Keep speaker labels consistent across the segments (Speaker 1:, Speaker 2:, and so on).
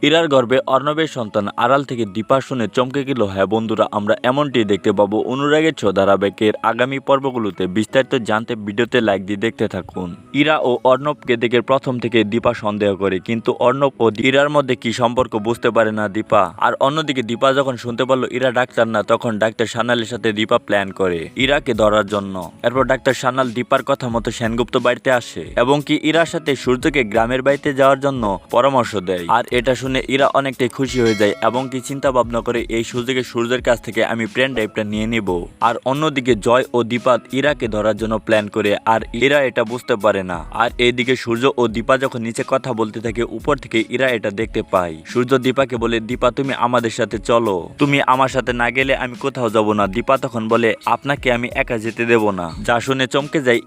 Speaker 1: ইরার গর্ভে অর্ণবের সন্তান আড়াল থেকে দীপা শুনে চমকে গেল। হ্যাঁ বন্ধুরা, আমরা এমনটি দেখতে পাবো অনুরাগের ছো ধারাবাহিকের আগামী পর্বগুলোতে। বিস্তারিত জানতে ভিডিওতে লাইক দিয়ে দেখতে থাকুন। ইরা ও অর্ণবকে দেখে প্রথম থেকে দীপা সন্দেহ করে, কিন্তু অর্ণব ও ইরার মধ্যে কি সম্পর্ক বুঝতে পারে না দীপা। আর অন্যদিকে দীপা যখন শুনতে পারলো ইরা ডাক্তার না, তখন ডাক্তার সান্যালের সাথে দীপা প্ল্যান করে ইরাকে ধরার জন্য। এরপর ডাক্তার সান্যাল দীপার কথা মতো সেনগুপ্ত বাড়িতে আসে এবং কি ইরার সাথে সূর্যকে গ্রামের বাড়িতে যাওয়ার জন্য পরামর্শ দেয়। আর এটা শুনে ইরা অনেকটাই খুশি হয়ে যায় এবং কি চিন্তা ভাবনা করে এই সুযোগে সূর্যের কাছ থেকে আমি পেন ড্রাইভটা নিয়ে নিব। আর অন্যদিকে জয় ও দীপা ইরাকে ধরার জন্য প্ল্যান করে, আর ইরা এটা বুঝতে পারে না। আর এইদিকে সূর্য ও দীপা যখন নিচে কথা বলতে থাকে, উপর থেকে ইরা এটা দেখতে পায়। সূর্য দীপাকে বলে, দীপা তুমি আমাদের সাথে চলো, তুমি আমার সাথে না গেলে আমি কোথাও যাব না। দীপা তখন বলে, আপনাকে আমি একা যেতে দেব না। যা শুনে চমকে যায়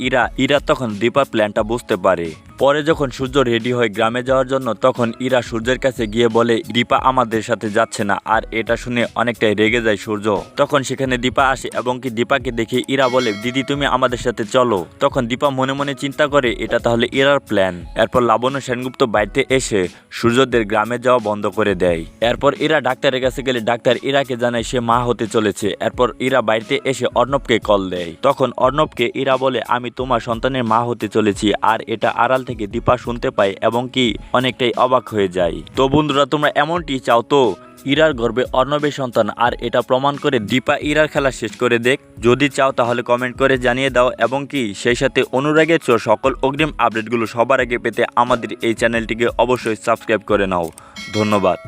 Speaker 1: ইরা তখন দীপার প্ল্যানটা বুঝতে পারে। পরে যখন সূর্য রেডি হয় গ্রামে যাওয়ার জন্য, তখন ইরা সূর্যের কাছে গিয়ে বলে দীপা আমাদের সাথে যাচ্ছে না। আর এটা শুনে অনেকটাই রেগে যায় সূর্য। তখন সেখানে দীপা আসে এবং কি দীপাকে দেখে ইরা বলে, দিদি তুমি আমাদের সাথে চলো। তখন দীপা মনে মনে চিন্তা করে এটা তাহলে ইরার প্ল্যান। এরপর লাবণ্য সেনগুপ্ত বাড়িতে এসে সূর্যদের গ্রামে যাওয়া বন্ধ করে দেয়। এরপর ইরা ডাক্তারের কাছে গেলে ডাক্তার ইরাকে জানায় সে মা হতে চলেছে। এরপর ইরা বাড়িতে এসে অর্ণবকে কল দেয়। তখন অর্ণবকে ইরা বলে, আমি তোমার সন্তানের মা হতে চলেছি। আর এটা আড়াল থেকে দীপা শুনতে পায় এবং কি অনেকটাই অবাক হয়ে যায়। তো বন্ধুরা, তোমরা এমনটি চাও তো ইরার গর্ভে অর্ণবের সন্তান, আর এটা প্রমাণ করে দীপা ইরার খেলা শেষ করে দেখ? যদি চাও তাহলে কমেন্ট করে জানিয়ে দাও এবং কি সেই সাথে অনুরাগের ছো সকল অগ্রিম আপডেটগুলো সবার আগে পেতে আমাদের এই চ্যানেলটিকে অবশ্যই সাবস্ক্রাইব করে নাও। ধন্যবাদ।